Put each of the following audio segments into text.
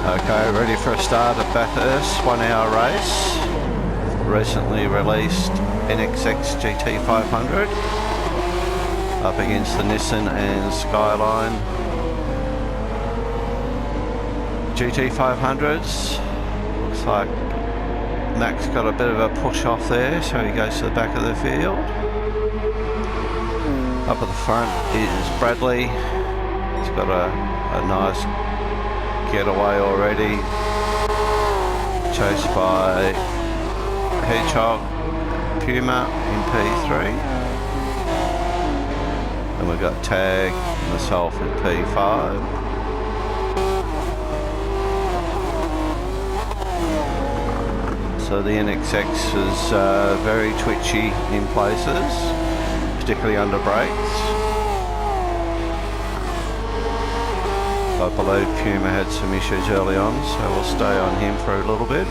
Okay, ready for a start at Bathurst, 1 hour race. Recently released NSX GT500 up against the Nissan and Skyline GT500s. Looks like Max got a bit of a push off there, so he goes to the back of the field. Up at the front is Bradley. He's got a nice getaway already, chased by Hedgehog Puma in P3, and we've got Tag, myself in P5. So the NSX is very twitchy in places, particularly under brakes. I believe Puma had some issues early on, so we'll stay on him for a little bit.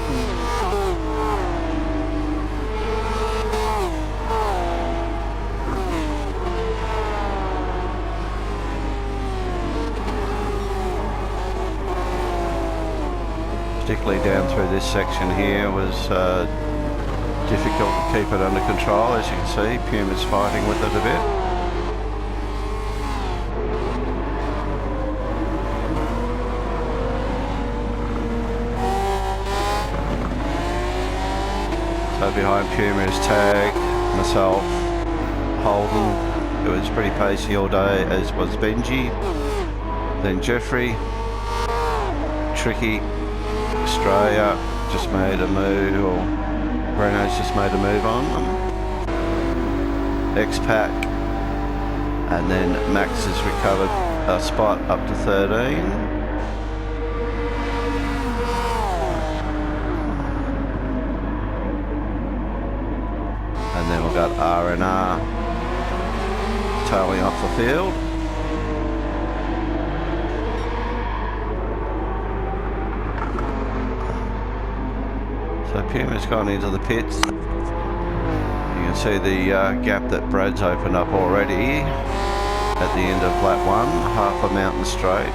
Particularly down through this section here was difficult to keep it under control. As you can see, Puma's fighting with it a bit. So behind Puma is Tag, myself, Holden, who was pretty pacey all day, as was Benji, then Jeffrey, Tricky, Australia just made a move, or Renault's just made a move on them, X-Pac, and then Max has recovered a spot up to 13. And then we've got R&R tailing off the field. So Puma's gone into the pits. You can see the gap that Brad's opened up already at the end of lap 1, half a mountain straight.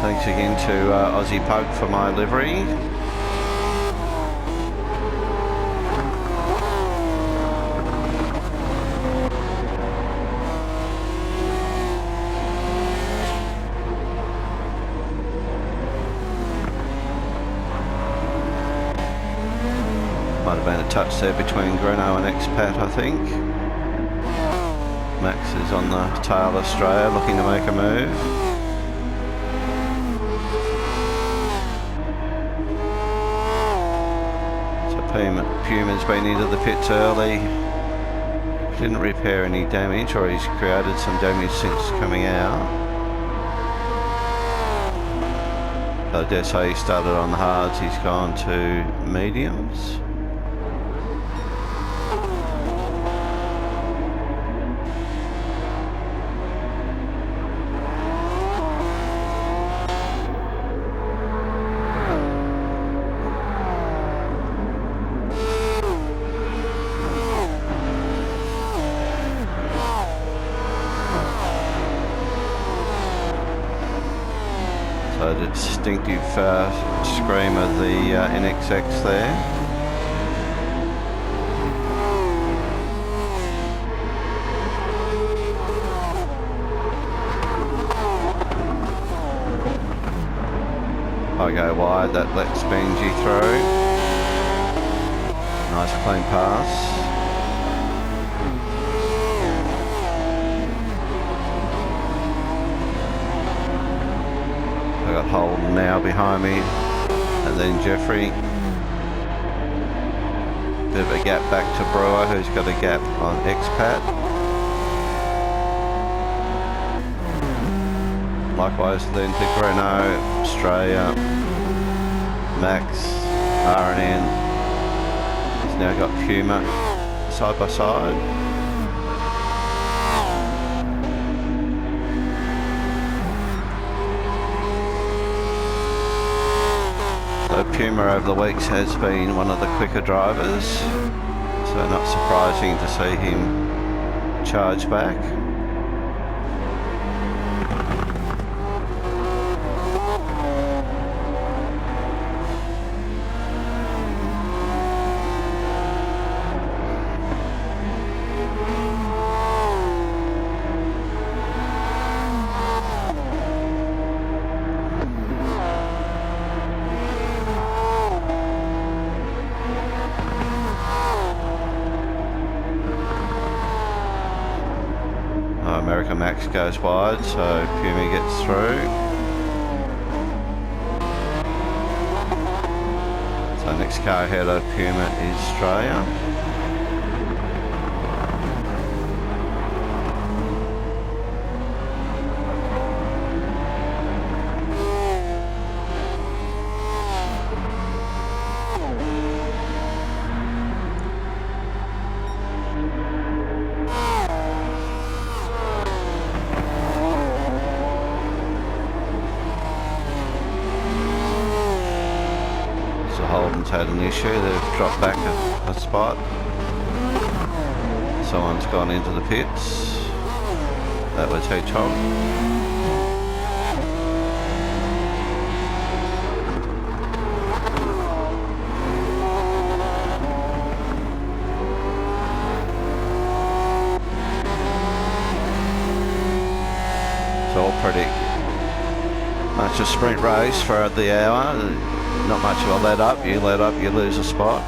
Thanks again to Aussie Pug for my livery. Might have been a touch there between Greno and X-Pat, I think. Max is on the tail of Australia looking to make a move. Puma's been into the pits early. Didn't repair any damage, or he's created some damage since coming out. I dare say he started on the hards, he's gone to mediums. So the distinctive scream of the NSX there. I go wide, that lets Benji through. Nice clean pass. I've got Holden now behind me, and then Jeffrey. Bit of a gap back to Brewer, who's got a gap on X-Pat. Likewise then to Greno, Australia, Max, R&N. He's now got Puma side by side. Puma over the weeks has been one of the quicker drivers, so not surprising to see him charge back. America Max goes wide, so Puma gets through. So next car ahead of Puma is Australia. Holden's had an issue, they've dropped back a spot. Someone's gone into the pits. That was Hedgehog. It's all pretty much a sprint race for the hour. Not much of a let up, you lose a spot.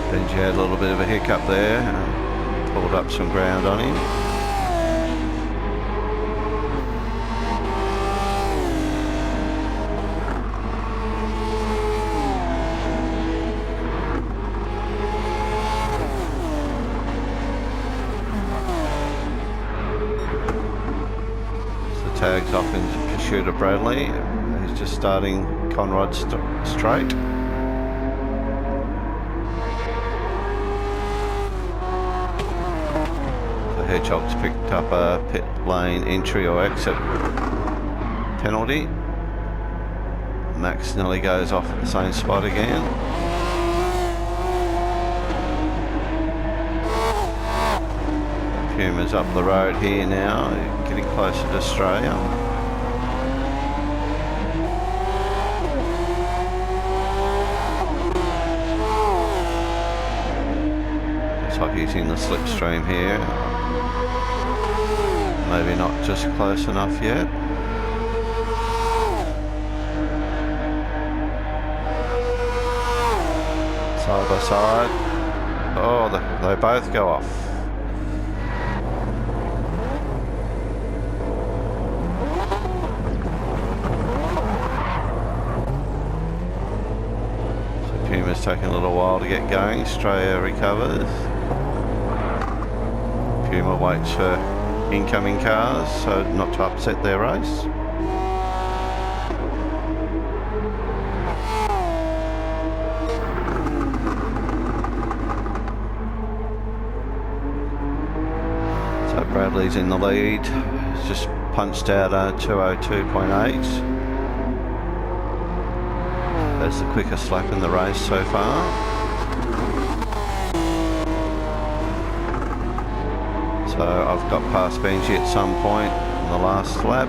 Benji had a little bit of a hiccup there, pulled up some ground on him. Tags off in pursuit of Bradley. He's just starting Conrod straight. The Hedgehog's picked up a pit lane entry or exit penalty. Max nearly goes off at the same spot again. Puma's up the road here now, getting closer to Australia. Looks like he's in the slipstream here. Maybe not just close enough yet. Side by side. Oh, they both go off. Puma's taking a little while to get going. Australia recovers. Puma waits for incoming cars so not to upset their race. So Bradley's in the lead. He's just punched out a 202.8. That's the quickest lap in the race so far. So I've got past Benji at some point in the last lap.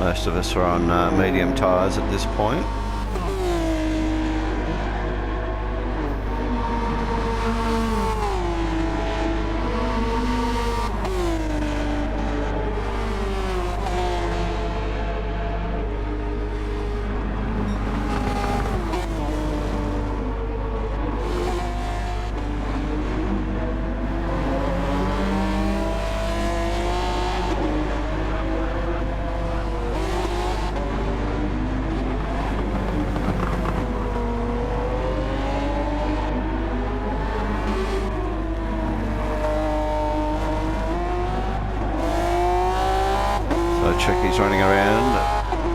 Most of us are on medium tyres at this point.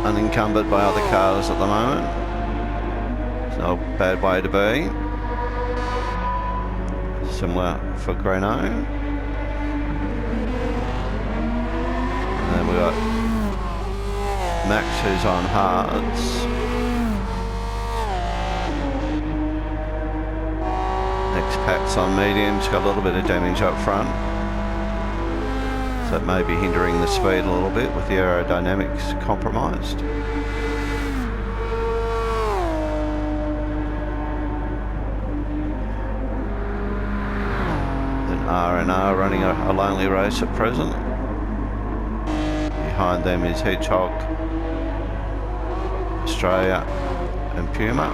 unencumbered by other cars at the moment. It's no bad way to be. Similar for Greno. And then we've got Max, who's on hards. Next Pat's on mediums, got a little bit of damage up front. So it may be hindering the speed a little bit with the aerodynamics compromised. R&R running a lonely race at present. Behind them is Hedgehog, Australia and Puma.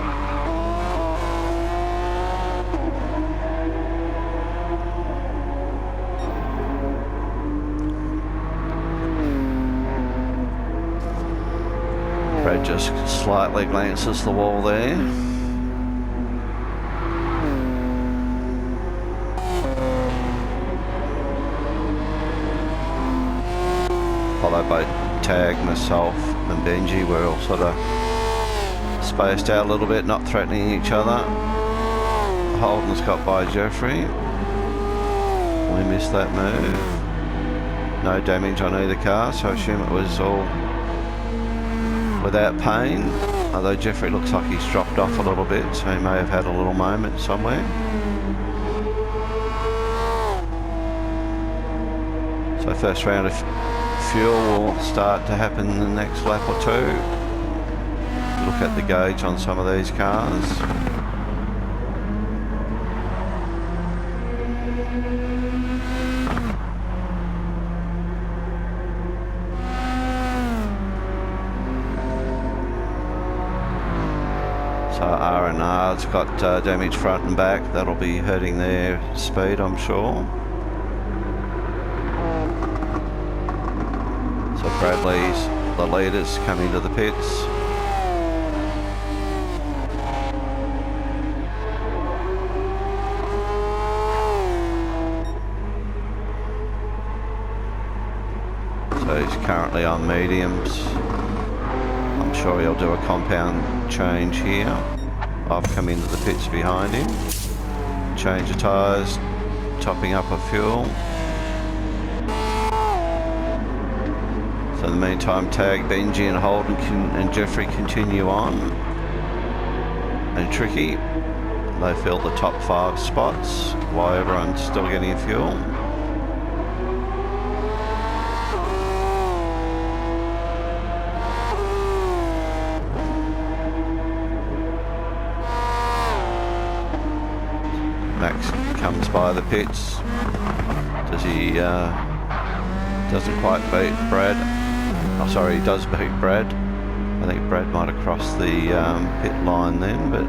Brad just slightly glances the wall there. Followed by Tag, myself and Benji. We're all sort of spaced out a little bit, not threatening each other. Holden's got by Jeffrey. We missed that move. No damage on either car, so I assume it was all without pain. Although Jeffrey looks like he's dropped off a little bit, so he may have had a little moment somewhere. So first round of fuel will start to happen in the next lap or two. Look at the gauge on some of these cars. So R&R's got damage front and back. That'll be hurting their speed, I'm sure. So Bradley's the leaders coming to the pits. So he's currently on mediums. I'm sure he'll do a compound change here. I've come into the pits behind him. Change of tyres, topping up of fuel. So in the meantime, Tag, Benji and Holden and Jeffrey continue on. And Tricky, they fill the top 5 spots while everyone's still getting fuel. Max comes by the pits. Does he, doesn't quite beat Brad. Oh, sorry, he does beat Brad. I think Brad might have crossed the pit line then, but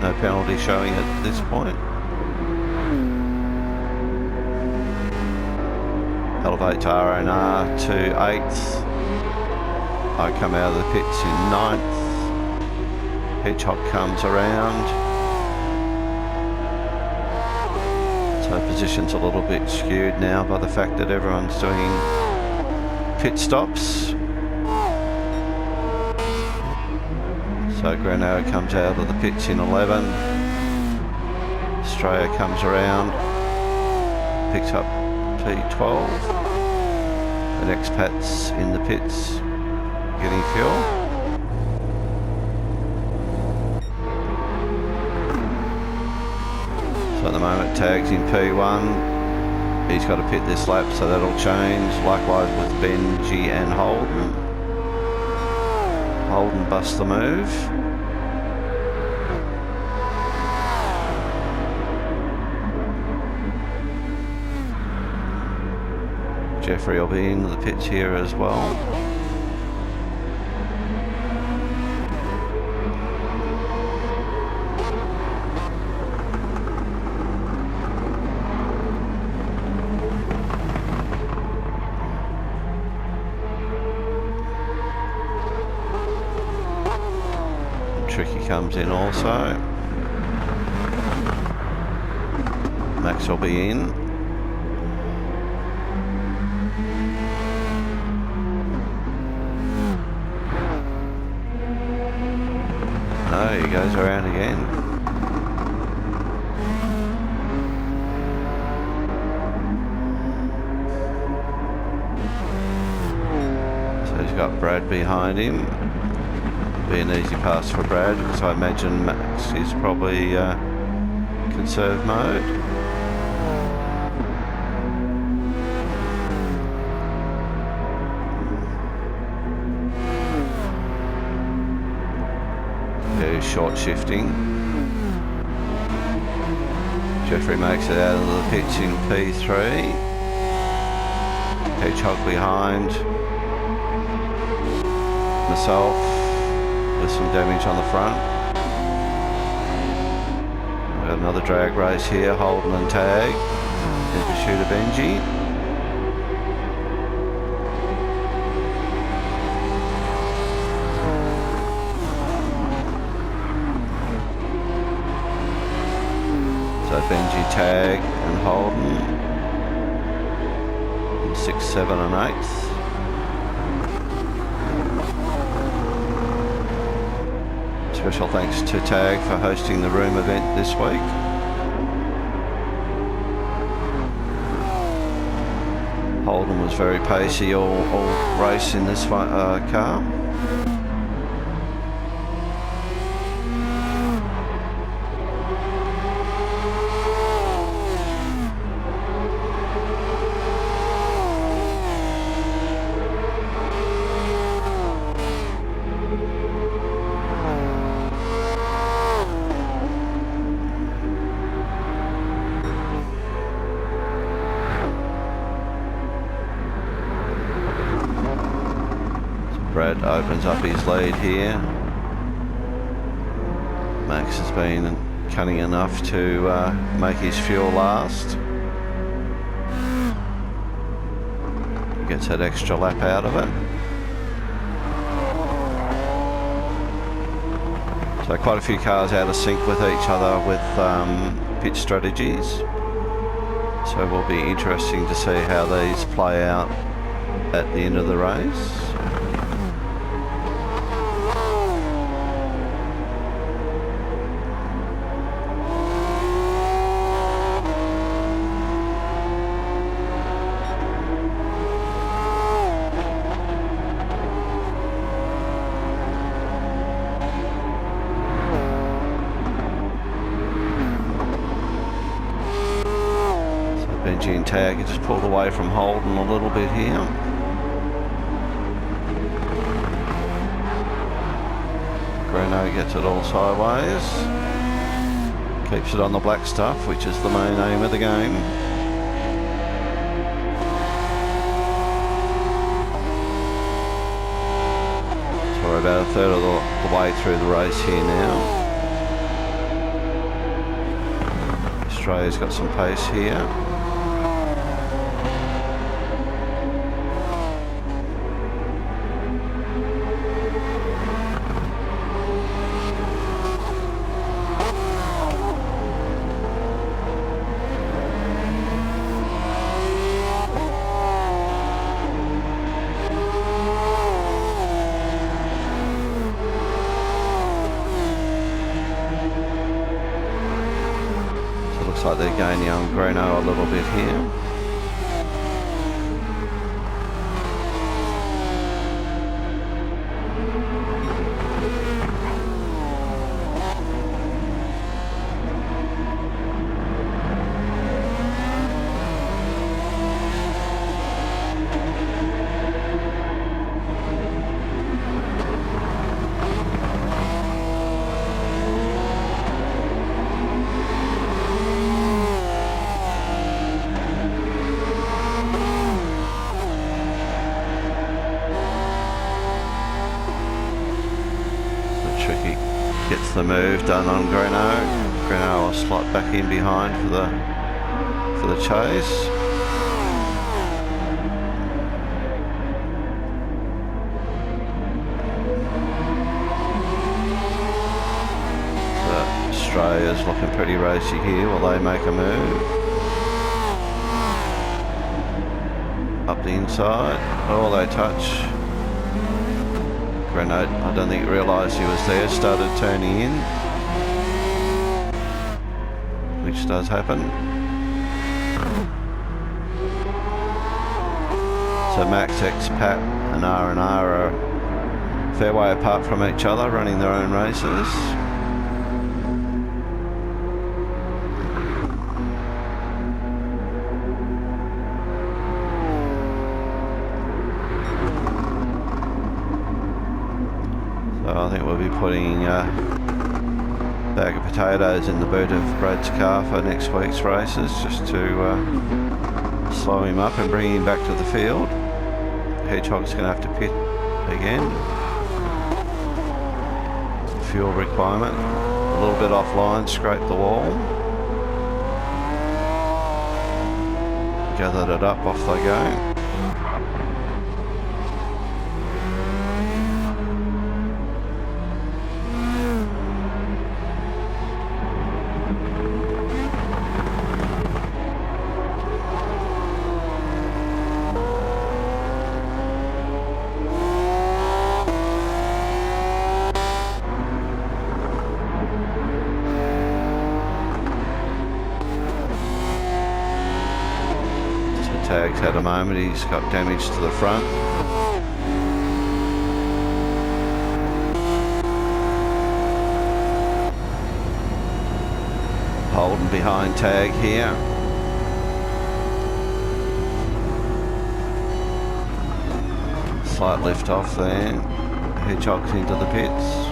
no penalty showing at this point. Elevates R&R to 8th. I come out of the pits in 9th. Hedgehog comes around. So position's a little bit skewed now by the fact that everyone's doing pit stops. So Greno comes out of the pits in 11. Australia comes around, picks up P12. The next Pat's in the pits, getting fuel. So at the moment, Tag's in P1. He's got to pit this lap, so that'll change. Likewise with Benji and Holden. Holden busts the move. Jeffrey will be in the pits here as well. Tricky comes in also. Max will be in. No, he goes around again. So he's got Brad behind him. Be an easy pass for Brad, because I imagine Max is probably conserve mode. Yeah, short shifting. Jeffrey makes it out of the pits in P3. Hedgehog behind. Myself with some damage on the front. We've got another drag race here, Holden and Tag in pursuit of Benji. So Benji, Tag and Holden in 6th, 7th and 8th. Special thanks to Tag for hosting the room event this week. Holden was very pacey all race in this car. Brad opens up his lead here. Max has been cunning enough to make his fuel last. Gets that extra lap out of it. So quite a few cars out of sync with each other with pit strategies. So it will be interesting to see how these play out at the end of the race. Benji and Tag just pulled away from Holden a little bit here. Greno gets it all sideways. Keeps it on the black stuff, which is the main aim of the game. So we're about a third of the way through the race here now. Australia's got some pace here. Looks like they're gaining on Greno a little bit here. Gets the move done on Greno. Greno will slot back in behind for the chase. So Australia's looking pretty racy here. Will they make a move? Up the inside. Oh, they touch. Renault, I don't think realised he was there, started turning in, which does happen. So Max, X-Pat and R&R are a fair way apart from each other, running their own races. I think we'll be putting a bag of potatoes in the boot of Brad's car for next week's races, just to slow him up and bring him back to the field. Hedgehog's going to have to pit again. Fuel requirement, a little bit offline, scrape the wall. Gathered it up, off they go. Tag's had a moment, he's got damage to the front. Holden behind Tag here. Slight lift off there. Hedgehog's into the pits.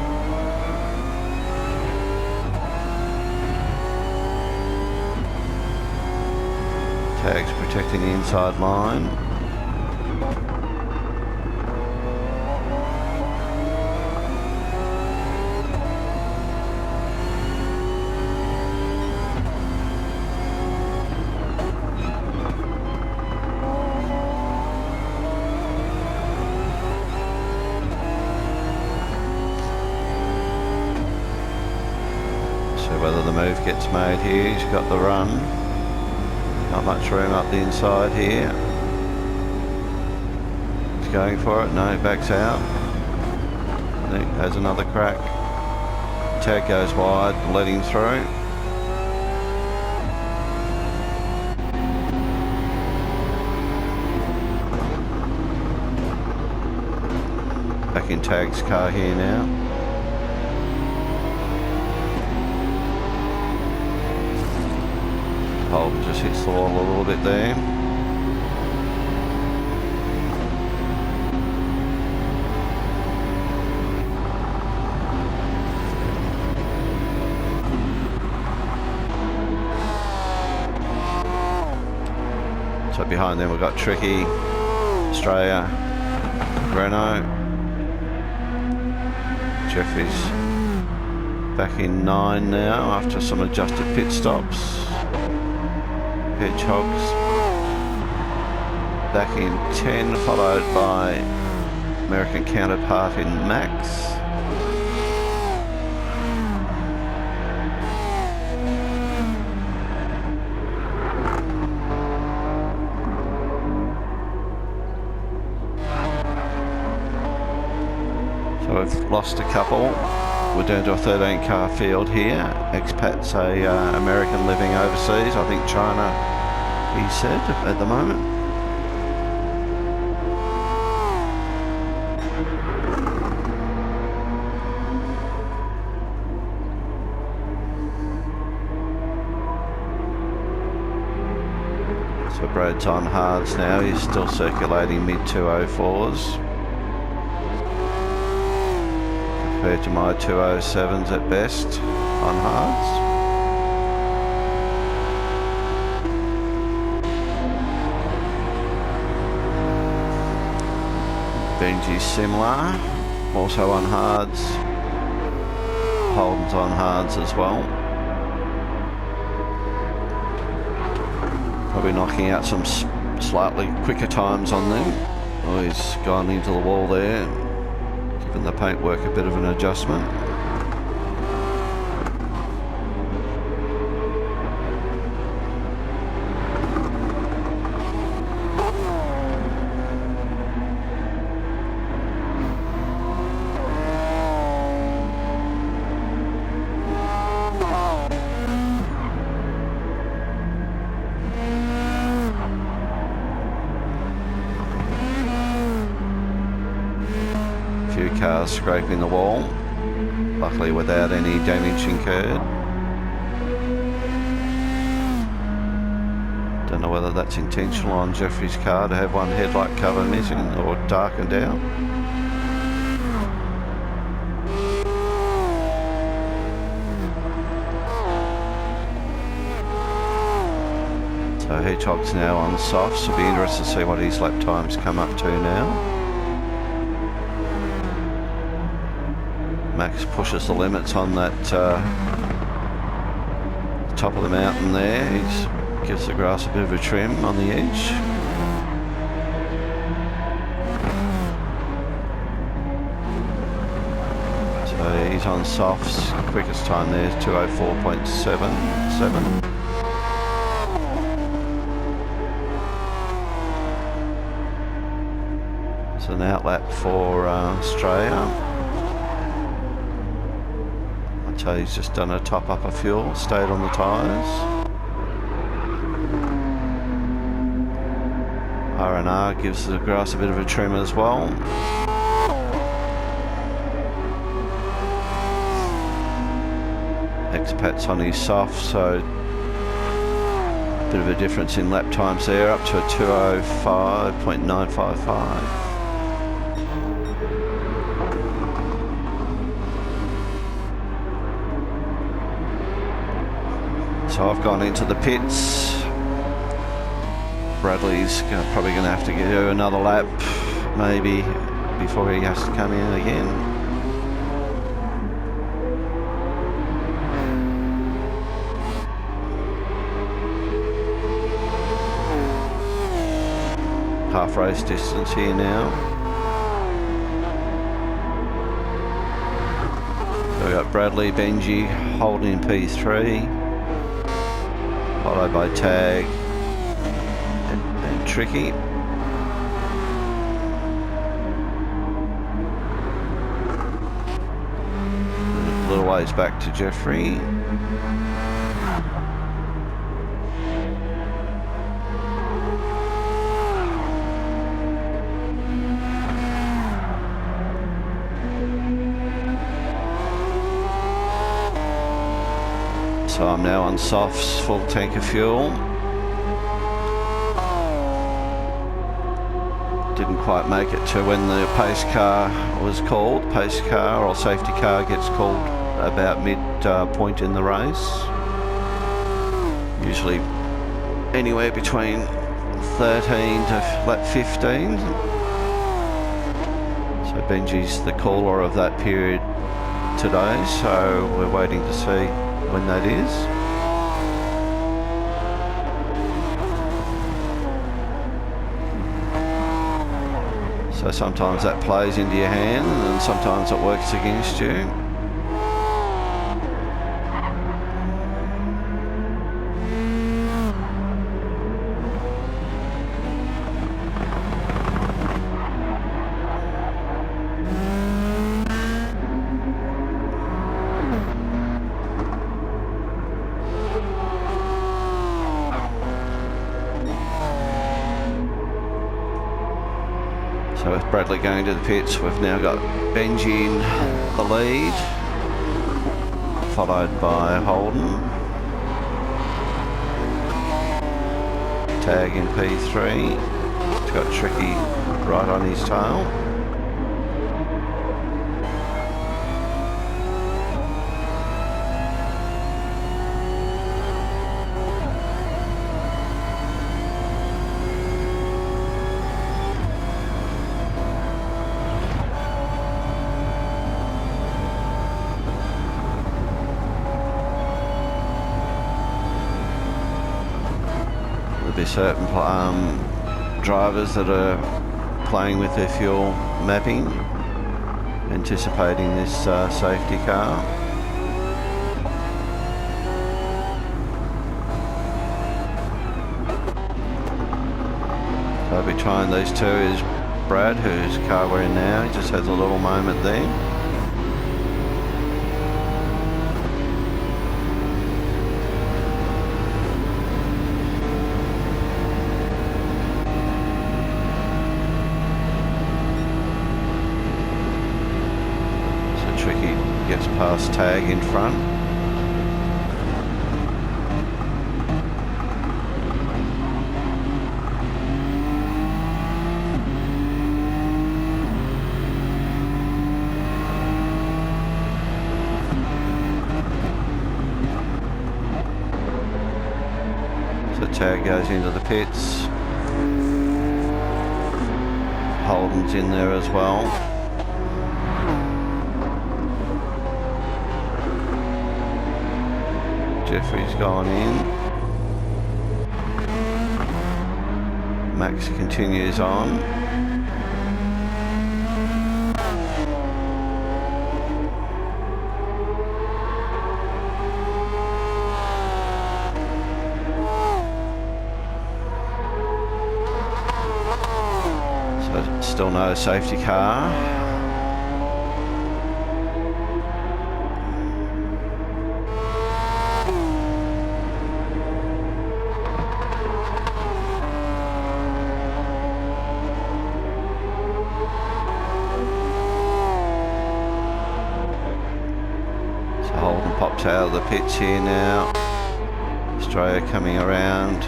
Tag's protecting the inside line. So whether the move gets made here, he's got the run. Not much room up the inside here. He's going for it. No, backs out. I think has another crack. Tag goes wide, let him through. Back in Tag's car here now. Holden just hits the wall a little bit there. So behind them we've got Tricky, Australia, Renault. Jeffrey's back in 9 now after some adjusted pit stops. Hedgehog's back in 10, followed by American counterpart in Max. So we've lost a couple. We're down to a 13 car field here. Expats American living overseas. I think China, he said, at the moment. So Brad's on hards now. He's still circulating mid 204s. Compared to my 207s at best on hards. Benji's similar, also on hards. Holden's on hards as well. Probably knocking out some slightly quicker times on them. Oh, he's gone into the wall there. Giving the paintwork a bit of an adjustment. cars scraping the wall, luckily without any damage incurred. Don't know whether that's intentional on Jeffrey's car to have one headlight cover missing or darkened out. So Hedgehog's now on softs. It'll be interesting to see what his lap times come up to now. Max pushes the limits on that top of the mountain there. He gives the grass a bit of a trim on the edge. So he's on softs. Quickest time there is 2:04.77. It's an outlap for Australia. I'd say he's just done a top up of fuel, stayed on the tyres. R&R gives the grass a bit of a trim as well. Expat's on his soft, so a bit of a difference in lap times there, up to a 2:05.955. So I've gone into the pits. Bradley's probably going to have to do another lap, maybe, before he has to come in again. Half race distance here now. So we've got Bradley, Benji, Holden in P3, followed by Tag and Tricky. A little ways back to Jeffrey. So I'm now on softs, full tank of fuel. Didn't quite make it to when the pace car was called. Pace car or safety car gets called about mid point in the race. Usually anywhere between 13 to lap 15. So Benji's the caller of that period today, so we're waiting to see when that is. So sometimes that plays into your hand and sometimes it works against you. So with Bradley going to the pits, we've now got Benji in the lead, followed by Holden. Tag in P3. He's got Tricky right on his tail. There'll be certain drivers that are playing with their fuel mapping, anticipating this safety car. So between these two is Brad, whose car we're in now. He just has a little moment there. tag in front. So tag goes into the pits. Holden's in there as well. Jeffrey's gone in. Max continues on. So still no safety car. Pops out of the pits here now. Australia coming around.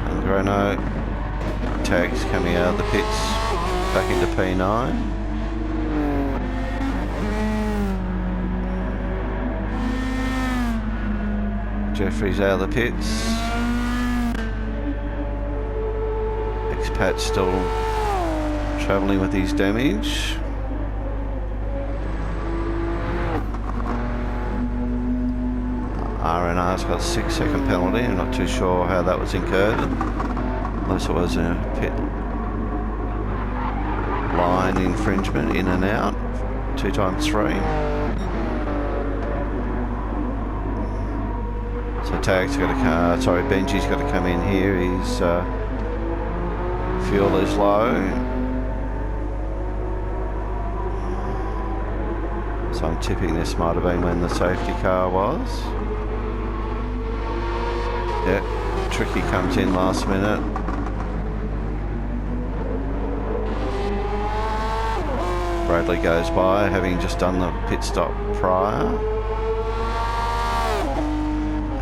And Grano. Tags coming out of the pits back into P9. Jeffrey's out of the pits. Expat's still travelling with his damage. RNR's got a 6-second penalty. I'm not too sure how that was incurred, unless it was a pit line infringement in and out, 2x3. So Tag's got to Benji's got to come in here. His fuel is low, so I'm tipping this might have been when the safety car was. Yeah, Tricky comes in last minute. Bradley goes by, having just done the pit stop prior.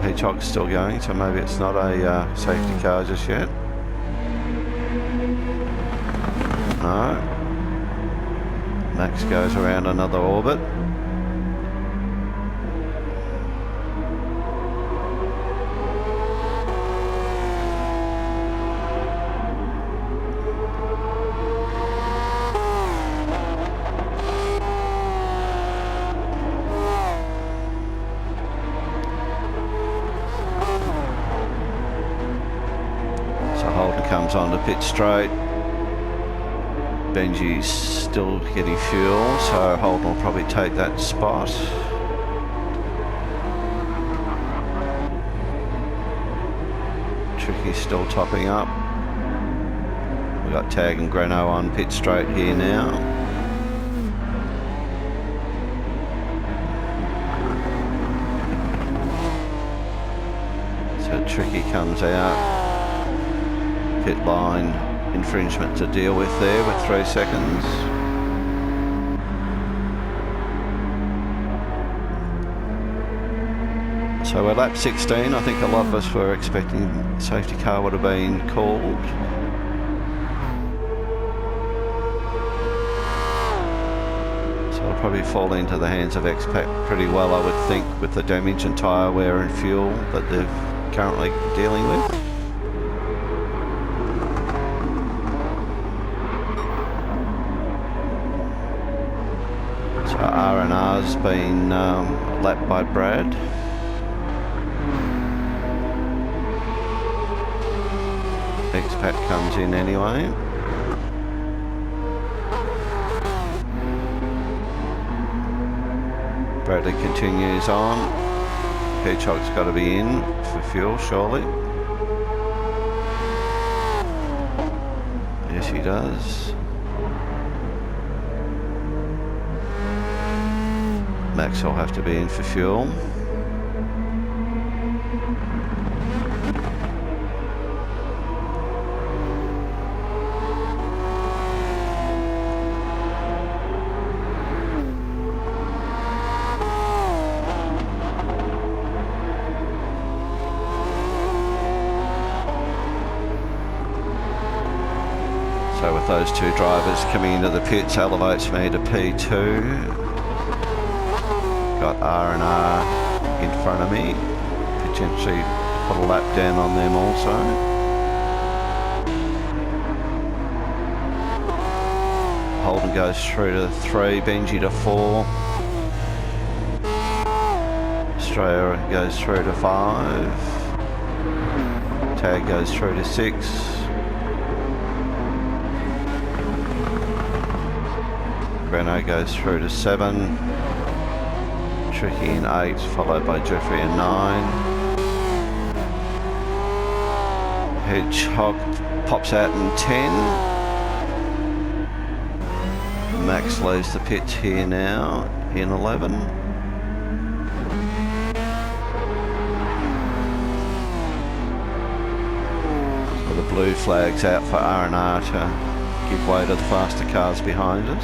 Hedgehog's still going, so maybe it's not a safety car just yet. No. Max goes around another orbit. Comes on to pit straight. Benji's still getting fuel, so Holden will probably take that spot. Tricky's still topping up. We've got Tag and Grano on pit straight here now. So Tricky comes out. Pit line infringement to deal with there with 3 seconds. So we're lap 16. I think a lot of us were expecting safety car would have been called. So it'll probably fall into the hands of Expat pretty well, I would think, with the damage and tyre wear and fuel that they're currently dealing with. R&R's been lapped by Brad. Expat comes in anyway. Bradley continues on. Hedgehog's got to be in for fuel, surely. Yes, he does. Max will have to be in for fuel. with those two drivers coming into the pits elevates me to P2. Got R&R in front of me, potentially put a lap down on them also. Holden goes through to 3, Benji to 4. Australia goes through to 5. Tag goes through to 6. Renault goes through to 7. Tricky in 8, followed by Jeffrey in 9. Hedgehog pops out in 10. Max leaves the pits here now in 11. So the blue flag's out for R&R to give way to the faster cars behind him.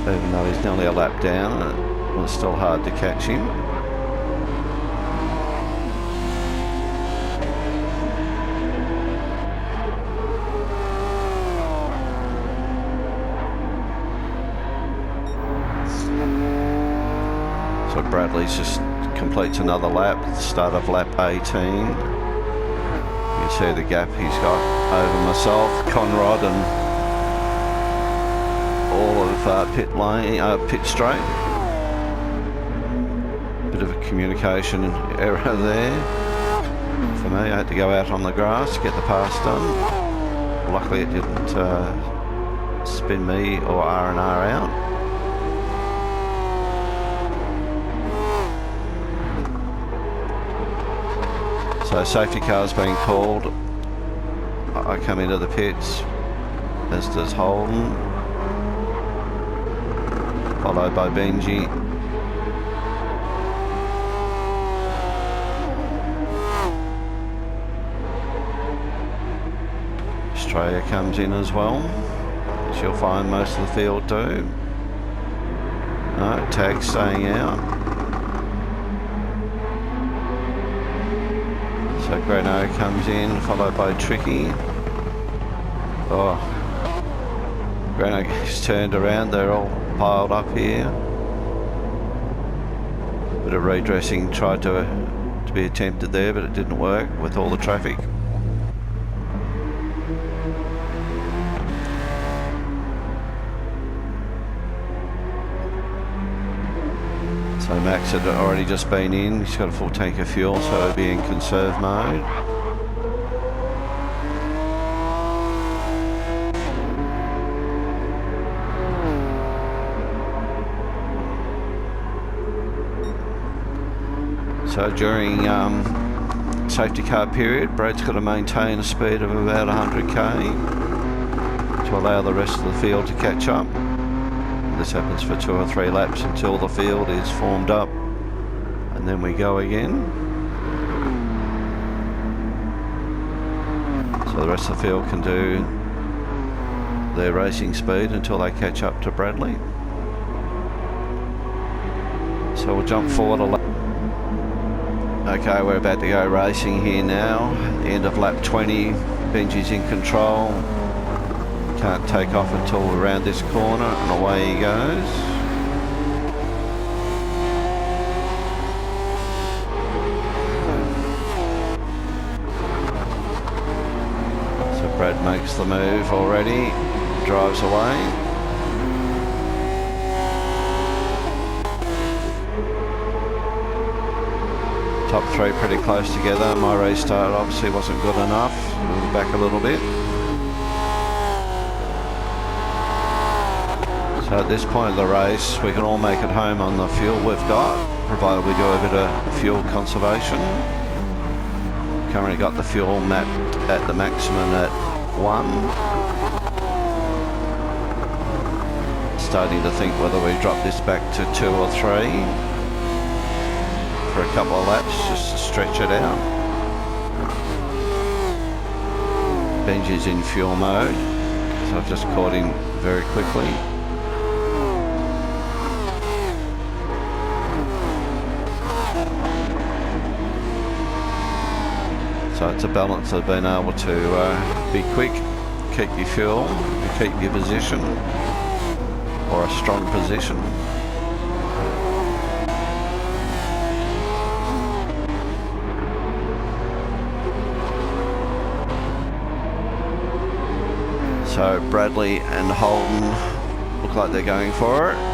Even though he's nearly a lap down, it was still hard to catch him. So Bradley's just completes another lap at the start of lap 18. You can see the gap he's got over myself, Conrad, and all of pit straight. Bit of a communication error there for me. I had to go out on the grass to get the pass done. Luckily it didn't spin me or R&R out. So safety car's being called. I come into the pits, as does Holden, followed by Benji. Australia comes in as well, as you'll find most of the field do. No, Tag staying out. So Greno comes in, followed by Tricky. Oh, Greno gets turned around, they're all piled up here. Bit of redressing tried to be attempted there, but it didn't work with all the traffic. So Max had already just been in, he's got a full tank of fuel, so he'll be in conserve mode. So during safety car period, Brad's got to maintain a speed of about 100k to allow the rest of the field to catch up. This happens for 2 or 3 laps until the field is formed up, and then we go again. So the rest of the field can do their racing speed until they catch up to Bradley. So we'll jump forward a lap. Okay, we're about to go racing here now. At the end of lap 20, Benji's in control. Can't take off until around this corner, and away he goes. So Brad makes the move already, drives away. Top 3 pretty close together. My restart obviously wasn't good enough. Move back a little bit. So at this point of the race, we can all make it home on the fuel we've got, provided we do a bit of fuel conservation. Currently got the fuel mapped at the maximum at 1. Starting to think whether we drop this back to 2 or 3 for a couple of laps, just to stretch it out. Benji's in fuel mode, so I've just caught him very quickly. So So it's a balance of being able to be quick, keep your fuel, keep your position, or a strong position. So Bradley and Holden look like they're going for it.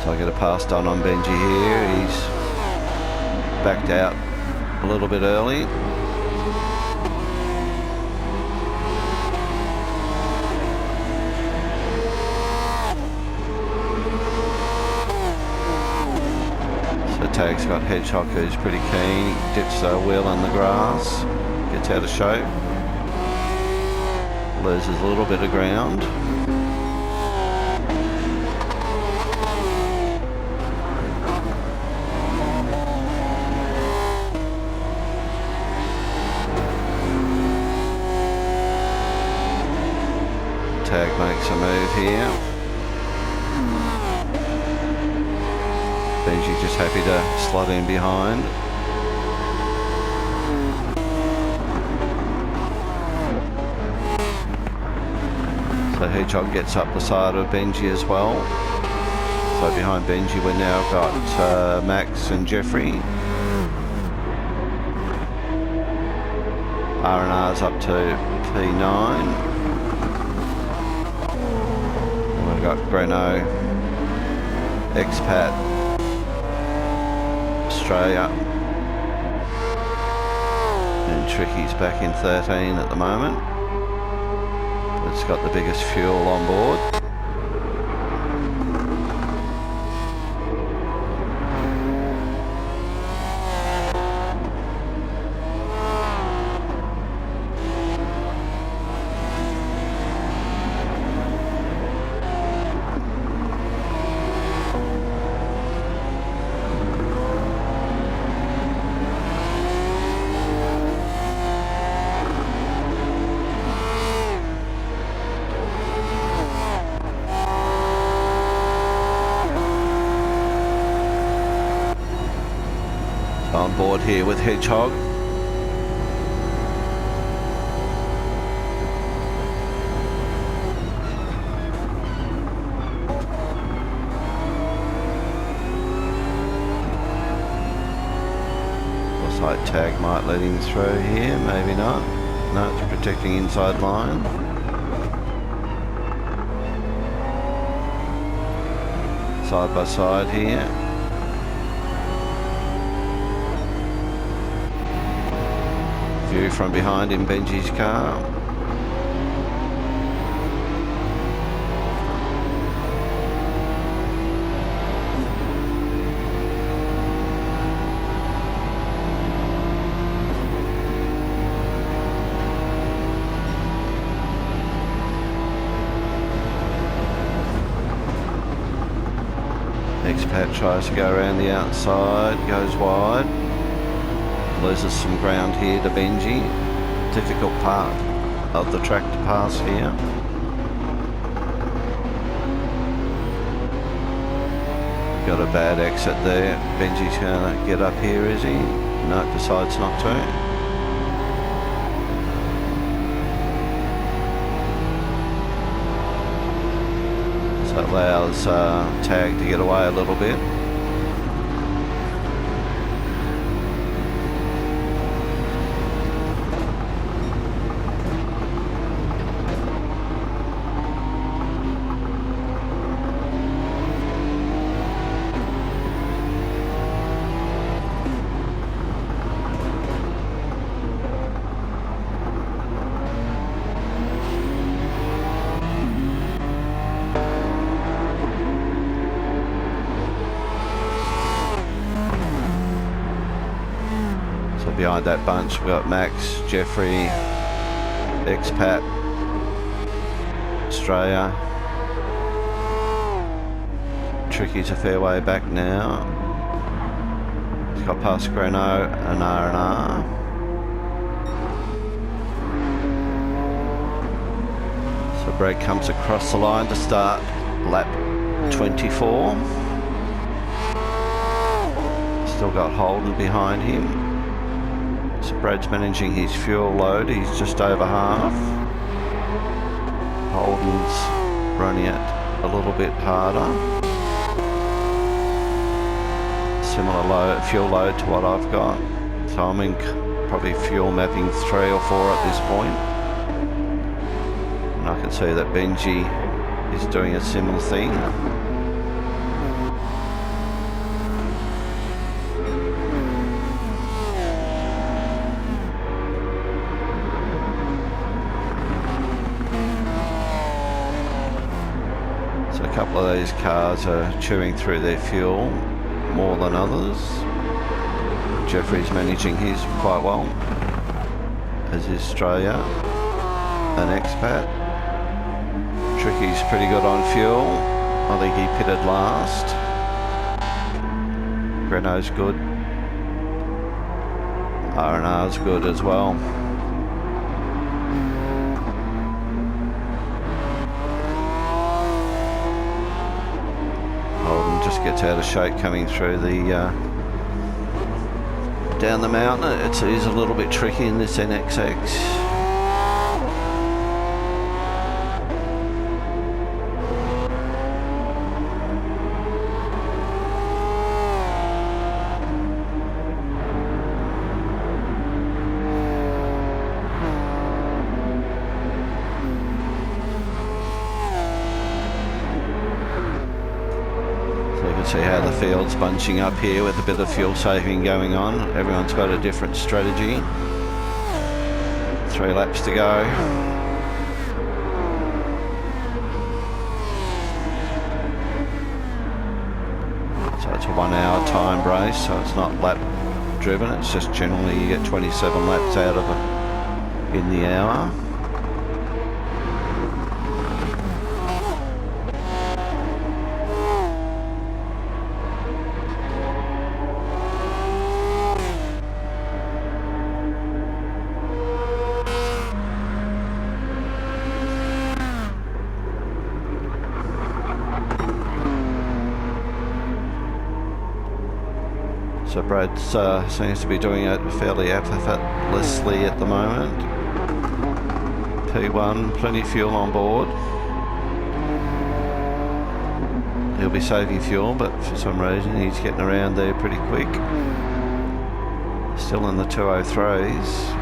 So I get a pass done on Benji here. He's backed out a little bit early. Tag's got Hedgehog, who's pretty keen. He dips a wheel in the grass, gets out of shape, loses a little bit of ground. Tag makes a move here. Benji just happy to slot in behind. So Hedgehog gets up the side of Benji as well. So behind Benji we've now got Max and Jeffrey. R&R's up to P9. And we've got Breno, Expat, Australia, and Tricky's back in 13 at the moment. It's got the biggest fuel on board. On board here with Hedgehog. Looks like Tag might let him through here, maybe not. No, it's protecting inside line. Side by side here. View from behind in Benji's car. Expat tries to go around the outside, goes wide. Loses some ground here to Benji. Difficult part of the track to pass here. Got a bad exit there. Benji's going to get up here, is he? No, decides not to. So it allows Tag to get away a little bit. Behind that bunch we've got Max, Jeffrey, Expat, Australia. Tricky's a fair way back now. He's got past Greno and R&R. So Brad comes across the line to start lap 24. Still got Holden behind him. So Brad's managing his fuel load. He's just over half. Holden's running it a little bit harder. Similar fuel load to what I've got. So I'm in probably fuel mapping 3 or 4 at this point. And I can see that Benji is doing a similar thing. So a couple of these cars are chewing through their fuel more than others. Jeffrey's managing his quite well, as is Australia, an expat. Tricky's pretty good on fuel. I think he pitted last. Greno's good. R&R's good as well. Holden just gets out of shape coming through the down the mountain. It is a little bit tricky in this NSX. See how the field's bunching up here with a bit of fuel saving going on. Everyone's got a different strategy. 3 laps to go. So it's a 1 hour time race, so it's not lap driven, it's just generally you get 27 laps out of it in the hour. So Brad seems to be doing it fairly effortlessly at the moment. P1, plenty of fuel on board. He'll be saving fuel, but for some reason he's getting around there pretty quick. Still in the 203s.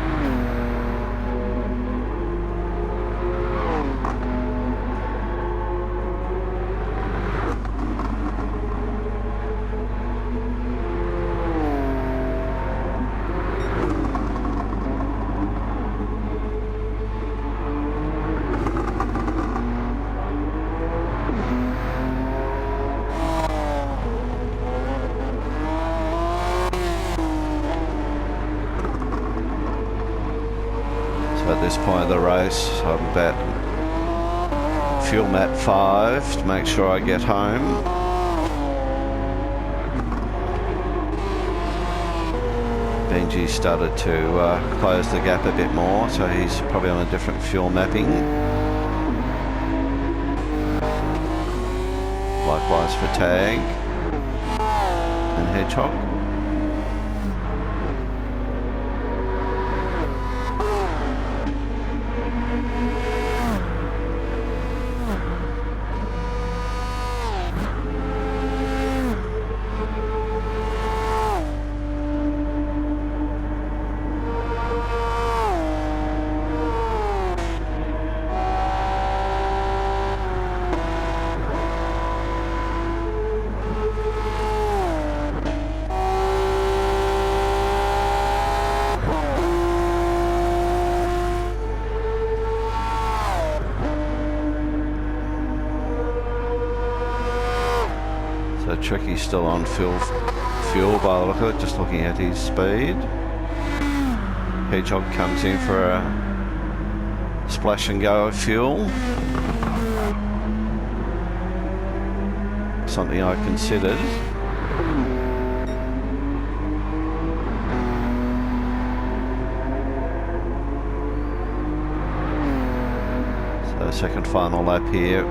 At this point of the race, I'm about fuel map 5 to make sure I get home. Benji started to close the gap a bit more, so he's probably on a different fuel mapping. Likewise for Tag and Hedgehog. So Tricky's still on fuel by the look of it, just looking at his speed. Hedgehog comes in for a splash and go of fuel. Something I considered. So So second final lap here.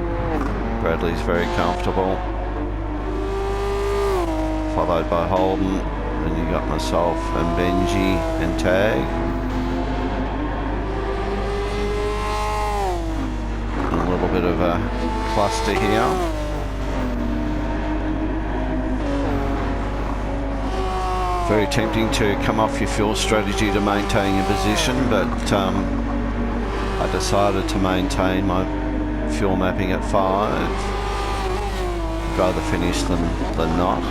Bradley's very comfortable, followed by Holden, and you got myself and Benji and Tag. And a little bit of a cluster here. Very tempting to come off your fuel strategy to maintain your position, but I decided to maintain my fuel mapping at 5. I'd rather finish than not.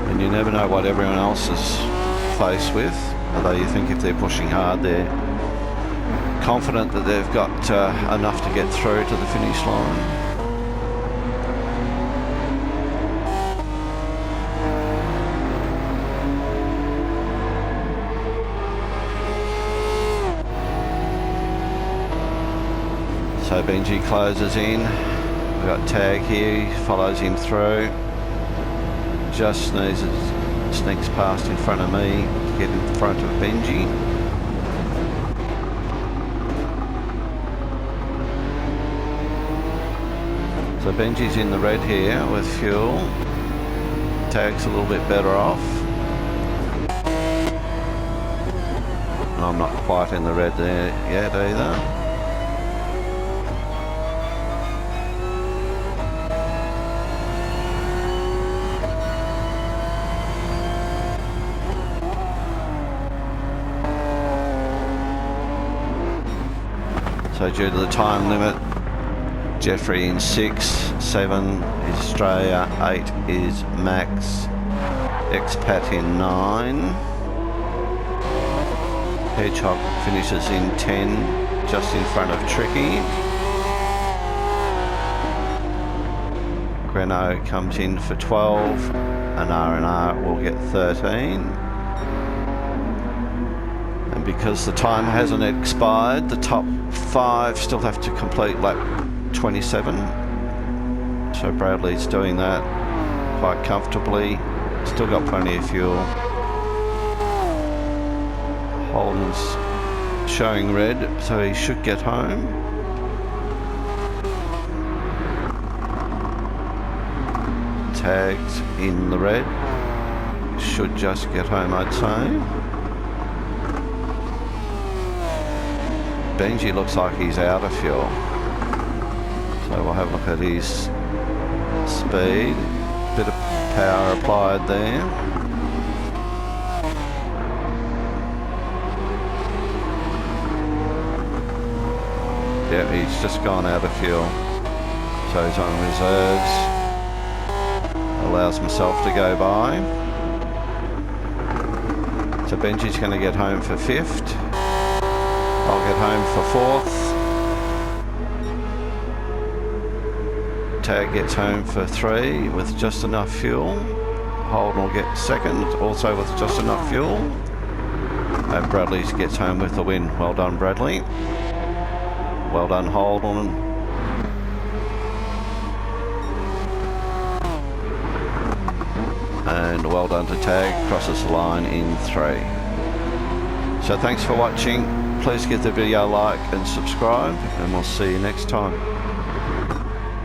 And you never know what everyone else is faced with, although you think if they're pushing hard, they're confident that they've got enough to get through to the finish line. So Benji closes in, we've got Tag here, he follows him through, just sneaks past in front of me to get in front of Benji. So Benji's in the red here with fuel, Tag's a little bit better off. And I'm not quite in the red there yet either. So due to the time limit, Jeffrey in 6, 7 is Australia, 8 is Max, Expat in 9. Hedgehog finishes in 10, just in front of Tricky. Greno comes in for 12, and R&R will get 13. And because the time hasn't expired, the top 5 still have to complete lap 27. So Bradley's doing that quite comfortably. Still got plenty of fuel. Holden's showing red, so he should get home. Tagged in the red. Should just get home, I'd say. Benji looks like he's out of fuel. So we'll have a look at his speed. Bit of power applied there. Yeah, he's just gone out of fuel. So he's on reserves. Allows himself to go by. So Benji's going to get home for 5th. I'll get home for 4th. Tag gets home for 3 with just enough fuel. Holden will get 2nd, also with just enough fuel. And Bradley gets home with the win. Well done, Bradley. Well done, Holden. And well done to Tag, crosses the line in 3. So thanks for watching. Please give the video a like and subscribe, and we'll see you next time.